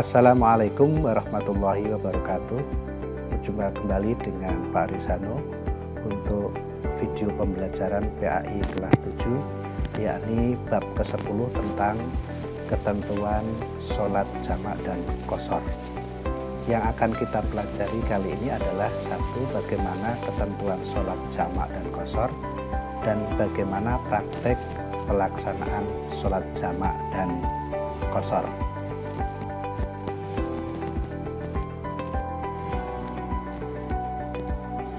Assalamualaikum warahmatullahi wabarakatuh. Berjumpa kembali dengan Pak Rizano untuk video pembelajaran PAI kelas 7, yakni bab ke-10 tentang ketentuan sholat jamak dan qashar. Yang akan kita pelajari kali ini adalah satu, bagaimana ketentuan sholat jamak dan qashar, dan bagaimana praktek pelaksanaan sholat jamak dan qashar.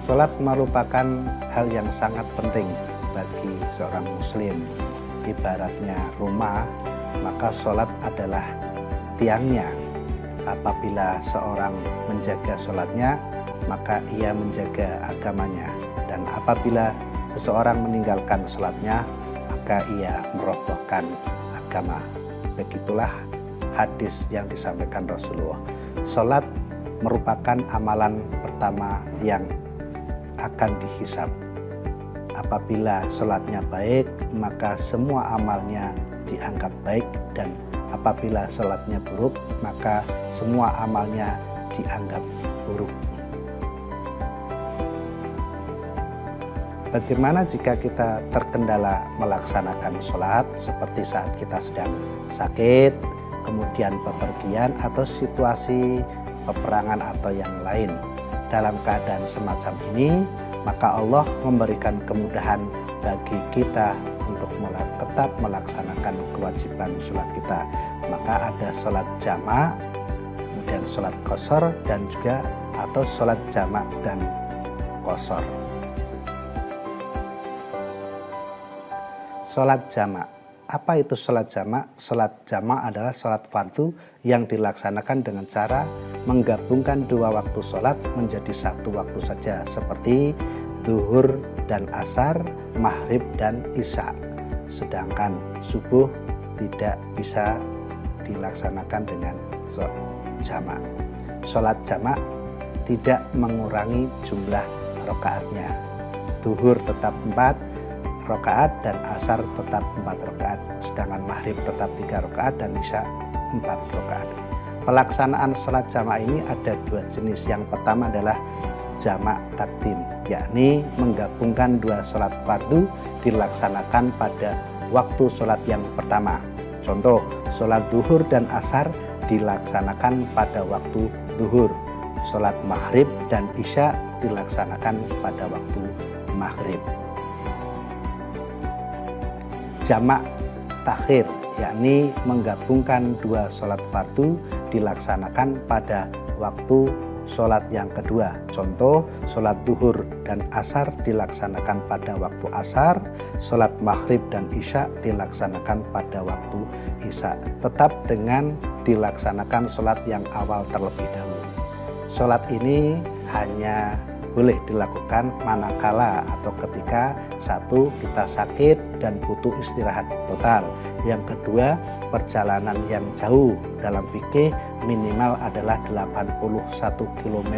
Sholat merupakan hal yang sangat penting bagi seorang muslim. Ibaratnya rumah, maka sholat adalah tiangnya. Apabila seorang menjaga sholatnya, maka ia menjaga agamanya. Dan apabila seseorang meninggalkan sholatnya, maka ia merobohkan agama. Begitulah hadis yang disampaikan Rasulullah. Sholat merupakan amalan pertama yang akan dihisab. Apabila sholatnya baik, maka semua amalnya dianggap baik, dan apabila sholatnya buruk, maka semua amalnya dianggap buruk. Bagaimana jika kita terkendala melaksanakan sholat, seperti saat kita sedang sakit, kemudian bepergian, atau situasi peperangan atau yang lain? Dalam keadaan semacam ini, maka Allah memberikan kemudahan bagi kita untuk tetap melaksanakan kewajiban sholat kita. Maka ada sholat jamak, kemudian sholat qashar, dan juga atau sholat jamak dan qashar. Sholat jamak. Apa itu sholat jamak? Sholat jamak adalah sholat fardu yang dilaksanakan dengan cara menggabungkan dua waktu sholat menjadi satu waktu saja, seperti zuhur dan asar, maghrib dan isya. Sedangkan subuh tidak bisa dilaksanakan dengan jamak. Sholat jamak tidak mengurangi jumlah rakaatnya. Zuhur tetap 4 rakaat dan asar tetap 4 rakaat, sedangkan maghrib tetap 3 rakaat dan isya 4 rakaat. Pelaksanaan sholat jamak ini ada dua jenis. Yang pertama adalah jamak takdim, yakni menggabungkan dua sholat fardu dilaksanakan pada waktu sholat yang pertama. Contoh, sholat zuhur dan asar dilaksanakan pada waktu zuhur. Sholat maghrib dan isya dilaksanakan pada waktu maghrib. Jamak takhir, yakni menggabungkan dua sholat fardu dilaksanakan pada waktu sholat yang kedua. Contoh, sholat zuhur dan asar dilaksanakan pada waktu asar, sholat maghrib dan isya dilaksanakan pada waktu isya, tetap dengan dilaksanakan sholat yang awal terlebih dahulu. Sholat ini hanya boleh dilakukan manakala atau ketika satu, kita sakit dan butuh istirahat total. Yang kedua, perjalanan yang jauh, dalam fikih minimal adalah 81 km.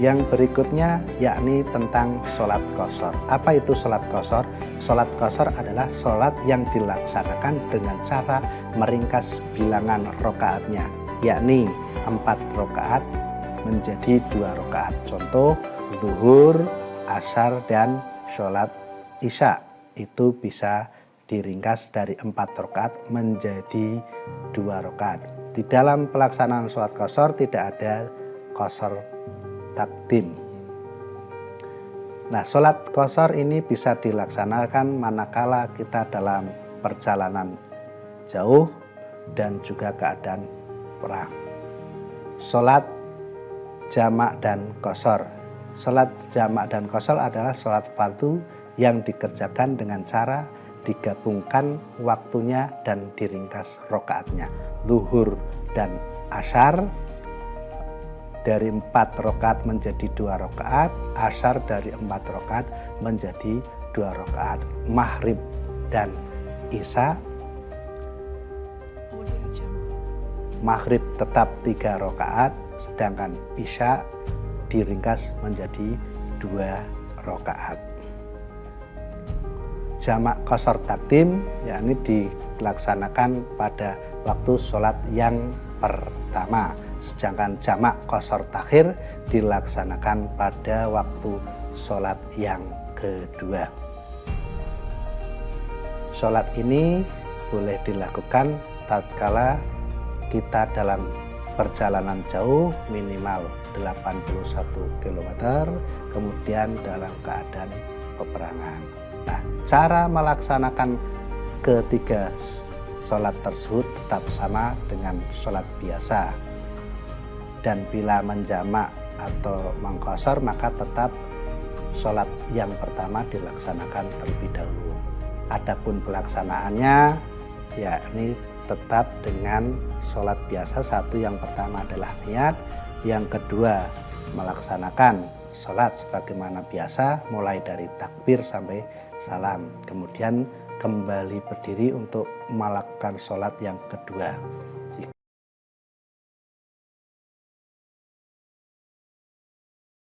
Yang berikutnya yakni tentang sholat qashar. Apa itu sholat qashar? Sholat qashar adalah sholat yang dilaksanakan dengan cara meringkas bilangan rakaatnya, yakni 4 rakaat menjadi 2 rakaat. Contoh, zuhur, asar, dan sholat isya itu bisa diringkas dari 4 rakaat menjadi 2 rakaat. Di dalam pelaksanaan sholat qashar tidak ada qashar takdim. Nah, sholat qashar ini bisa dilaksanakan manakala kita dalam perjalanan jauh dan juga keadaan perang. Sholat jamak dan qashar. Sholat jamak dan qashar adalah sholat fardu yang dikerjakan dengan cara digabungkan waktunya dan diringkas rakaatnya. Zuhur dan asar dari 4 rakaat menjadi 2 rakaat, asar dari 4 rakaat menjadi 2 rakaat. Maghrib dan isya, maghrib tetap 3 rakaat, sedangkan isya diringkas menjadi 2 rakaat. jamak qashar takdim yakni dilaksanakan pada waktu sholat yang pertama, sedangkan jamak qashar takhir dilaksanakan pada waktu sholat yang kedua. Sholat ini boleh dilakukan tatkala kita dalam perjalanan jauh minimal 81 km, kemudian dalam keadaan peperangan. Nah, cara melaksanakan ketiga sholat tersebut tetap sama dengan sholat biasa. Dan bila menjamak atau mengqashar maka tetap sholat yang pertama dilaksanakan terlebih dahulu. Adapun pelaksanaannya yakni tetap dengan sholat biasa. Satu, yang pertama adalah niat, yang kedua melaksanakan sholat sebagaimana biasa mulai dari takbir sampai salam, kemudian kembali berdiri untuk melakukan sholat yang kedua.